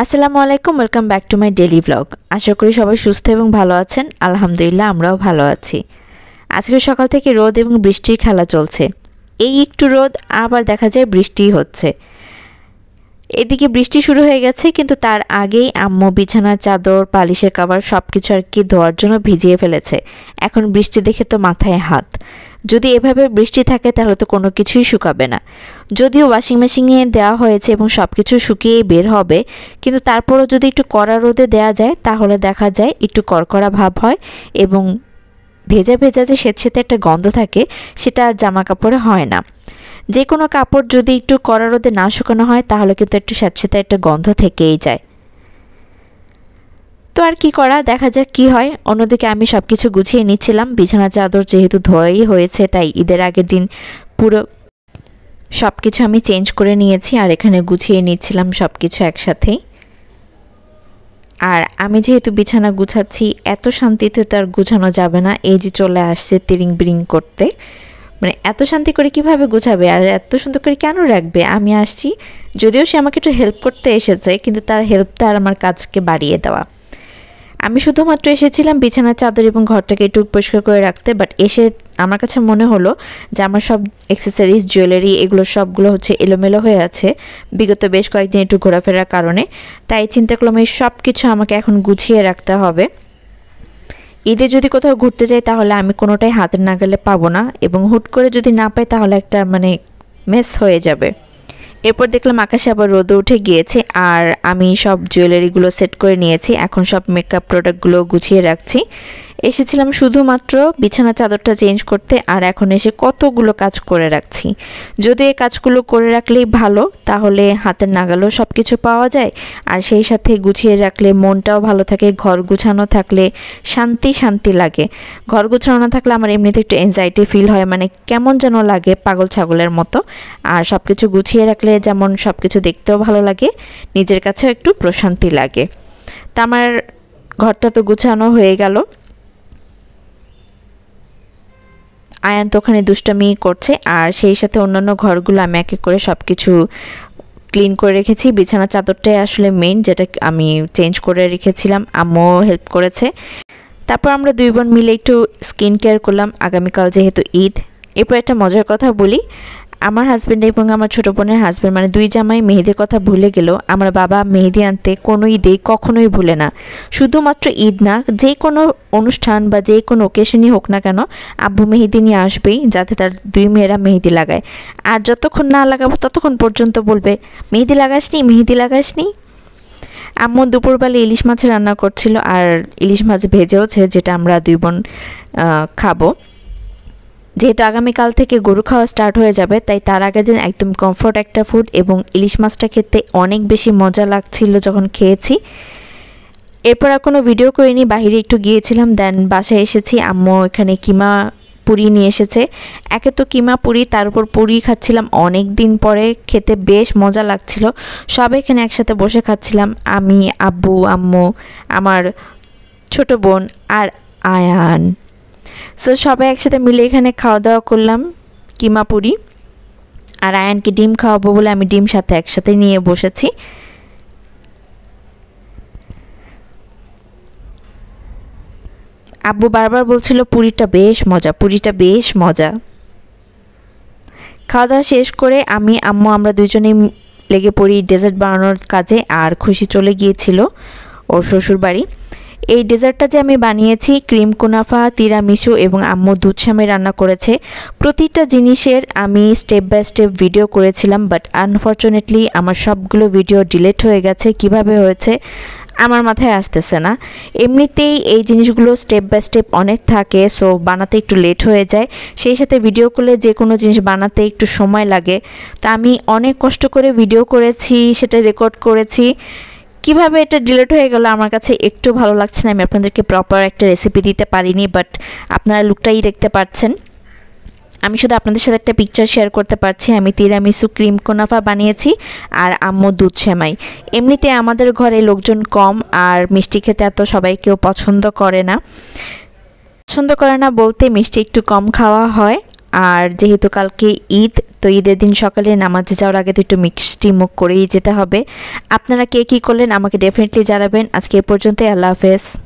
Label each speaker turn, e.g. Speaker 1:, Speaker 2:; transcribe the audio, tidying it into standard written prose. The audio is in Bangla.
Speaker 1: আসসালামু আলাইকুম, welcome back to my daily blog. আশা করি সবাই সুস্থ এবং ভালো আছেন। আলহামদুলিল্লাহ আমরাও ভালো আছি। আজকে সকাল থেকে রোদ এবং বৃষ্টির খেলা চলছে। এই একটু রোদ, আবার দেখা যায় বৃষ্টি হচ্ছে। এদিকে বৃষ্টি শুরু হয়ে গেছে, কিন্তু তার আগেই আম্মু বিছানার চাদর, পালিশের কভার সব কিছু আর কি ধোয়ার জন্য ভিজিয়ে ফেলেছে। এখন বৃষ্টি দেখে তো মাথায় হাত। যদি এভাবে বৃষ্টি থাকে তাহলে তো কোনো কিছুই শুকাবে না। যদিও ওয়াশিং মেশিনে দেওয়া হয়েছে এবং সব কিছু শুকিয়েই বের হবে, কিন্তু তারপরও যদি একটু কড়া রোদে দেওয়া যায় তাহলে দেখা যায় একটু কড়কড়া ভাব হয় এবং ভেজা ভেজা যে স্যাঁতস্যাঁতে একটা গন্ধ থাকে সেটা আর জামা কাপড়ে হয় না। যে কোনো কাপড় যদি একটু কড়া রোদে না শুকানো হয় তাহলে কিন্তু একটু স্যাঁতস্যাঁতে একটা গন্ধ থেকেই যায়। তো আর কি করা, দেখা যাক কি হয়। অন্যদিকে আমি সব কিছু গুছিয়ে নিচ্ছিলাম। বিছানা চাদর যেহেতু ধোয়াই হয়েছে, তাই ঈদের আগের দিন পুরো সব কিছু আমি চেঞ্জ করে নিয়েছি আর এখানে গুছিয়ে নিচ্ছিলাম সব কিছু একসাথেই। আর আমি যেহেতু বিছানা গুছাচ্ছি, এত শান্তিতে তো আর গুছানো যাবে না। এই যে চলে আসছে তিরিং বিরিং করতে, মানে এত শান্তি করে কিভাবে গুছাবে আর এত সুন্দর করে কেন রাখবে। আমি আসছি, যদিও সে আমাকে একটু হেল্প করতে এসেছে, কিন্তু তার হেল্পটা আর আমার কাজকে বাড়িয়ে দেওয়া। আমি শুধুমাত্র এসেছিলাম বিছানার চাদর এবং ঘরটাকে একটু পরিষ্কার করে রাখতে, বাট এসে আমার কাছে মনে হলো যে আমার সব অ্যাক্সেসরিজ, জুয়েলারি এগুলো সবগুলো হচ্ছে এলোমেলো হয়ে আছে বিগত বেশ কয়েকদিন একটু ঘোরাফেরার কারণে। তাই চিন্তা করলাম এই সব কিছু আমাকে এখন গুছিয়ে রাখতে হবে। ঈদে যদি কোথাও ঘুরতে যাই তাহলে আমি কোনোটাই হাতের নাগালে পাবো না, এবং হুট করে যদি না পাই তাহলে একটা মেস হয়ে যাবে। এরপর দেখলাম আকাশে আবার রোদ উঠে গিয়েছে আর আমি সব জুয়েলারিগুলো সেট করে নিয়েছি। এখন সব মেকআপ প্রোডাক্টগুলো গুছিয়ে রাখছি। এসেছিলাম শুধুমাত্র বিছানা চাদরটা চেঞ্জ করতে, আর এখন এসে কতগুলো কাজ করে রাখছি। যদি এই কাজগুলো করে রাখলেই ভালো, তাহলে হাতের নাগালেও সব কিছু পাওয়া যায়, আর সেই সাথে গুছিয়ে রাখলে মনটাও ভালো থাকে। ঘর গুছানো থাকলে শান্তি শান্তি লাগে। ঘর গুছানো না থাকলে আমার এমনিতে একটু এনজাইটি ফিল হয়, কেমন যেন লাগে পাগল ছাগলের মতো। আর সব কিছু গুছিয়ে রাখলে যেমন সব কিছু দেখতেও ভালো লাগে, নিজের কাছেও একটু প্রশান্তি লাগে। তা আমার ঘরটা তো গুছানো হয়ে গেল। আয়ান তো ওখানে দুষ্টামি করছে, আর সেই সাথে অন্যান্য ঘরগুলো আমি এক এক করে সব কিছু ক্লিন করে রেখেছি। বিছানা চাদরটাই আসলে মেইন, যেটা আমি চেঞ্জ করে রেখেছিলাম, আম্মু হেল্প করেছে। তারপর আমরা দুই বোন মিলে একটু স্কিন কেয়ার করলাম, আগামীকাল যেহেতু ঈদ। এরপর একটা মজার কথা বলি, আমার হাজব্যান্ড এবং আমার ছোটো বোনের হাজব্যান্ড দুই জামাই মেহেদির কথা ভুলে গেলেও আমার বাবা মেহেদি আনতে কোনো ঈদেই কখনোই ভুলে না। শুধুমাত্র ঈদ না, যে কোনো অনুষ্ঠান বা যে কোনো ওকেশনই হোক না কেন, আব্বু মেহেদি নিয়ে আসবেই, যাতে তার দুই মেয়েরা মেহেদি লাগায়। আর যতক্ষণ না লাগাবো ততক্ষণ পর্যন্ত বলবে, মেহেদি লাগাসনি, মেহেদি লাগাসনি। আম্মু দুপুরবেলা ইলিশ মাছ রান্না করছিল, আর ইলিশ মাছ ভেজেওছে, যেটা আমরা দুই বোন খাবো। যেহেতু আগামীকাল থেকে গরু খাওয়া স্টার্ট হয়ে যাবে, তাই তার আগের দিন একদম কমফোর্ট একটা ফুড, এবং ইলিশ মাছটা খেতে অনেক বেশি মজা লাগছিল যখন খেয়েছি। এরপর আর কোনো ভিডিও করিনি, বাইরে একটু গিয়েছিলাম, দেন বাসায় এসেছি। আম্মু এখানে কিমা পুরি নিয়ে এসেছে। একে তো কিমা পুরি, তার উপর পুরি খাচ্ছিলাম অনেক দিন পরে, খেতে বেশ মজা লাগছিল। সবাই এখানে একসাথে বসে খাচ্ছিলাম, আমি, আব্বু, আম্মু, আমার ছোট বোন আর আয়ান। সো সবাই একসাথে মিলে এখানে খাওয়া দাওয়া করলাম কিমা পুরি। আর আয়ানকে ডিম খাওয়াবো বলে আমি ডিম সাথে একসাথে নিয়ে বসেছি। আব্বু বারবার বলছিল পুরিটা বেশ মজা, পুরিটা বেশ মজা। খাওয়া দাওয়া শেষ করে আমি, আম্মু আমরা দুজনেই লেগে পড়ি ডেজার্ট বানানোর কাজে, আর খুশি চলে গিয়েছিল ওর শ্বশুর বাড়ি। এই ডেজার্টটা যে আমি বানিয়েছি, ক্রিম কুনাফা, তিরামিসু এবং আম্মু দুধ সামে রান্না করেছে। প্রতিটা জিনিসের আমি স্টেপ বাই স্টেপ ভিডিও করেছিলাম, বাট আনফর্চুনেটলি আমার সবগুলো ভিডিও ডিলিট হয়ে গেছে। কিভাবে হয়েছে আমার মাথায় আসতেছে না। এমনিতেই এই জিনিসগুলো স্টেপ বাই স্টেপ অনেক থাকে, সো বানাতে একটু লেট হয়ে যায়। সেই সাথে ভিডিও করলে যে কোনো জিনিস বানাতে একটু সময় লাগে। তা আমি অনেক কষ্ট করে ভিডিও করেছি, সেটা রেকর্ড করেছি। কিভাবে এটা ডিলিট হয়ে গেল আমার কাছে একটু ভালো লাগছে না। আমি আপনাদেরকে প্রপার একটা রেসিপি দিতে পারিনি, বাট আপনারা লুকটাই দেখতে পাচ্ছেন। আমি শুধু আপনাদের সাথে একটা পিকচার শেয়ার করতে পারছি। আমি তিরামিসু, ক্রিম কুনাফা বানিয়েছি, আর আম্মু দুধ সেমাই। এমনিতে আমাদের ঘরে লোকজন কম, আর মিষ্টি খেতে এত সবাই কেউ পছন্দ করে না। পছন্দ করে না বলতে মিষ্টি একটু কম খাওয়া হয়। আর যেহেতু কালকে ঈদ, তো ঈদের দিন সকালে নামাজে যাওয়ার আগে তো একটু মিষ্টি মুখ করেই যেতে হবে। আপনারা কে কী করলেন আমাকে ডেফিনেটলি জানাবেন। আজকে এ পর্যন্তই, আল্লাহ হাফেজ।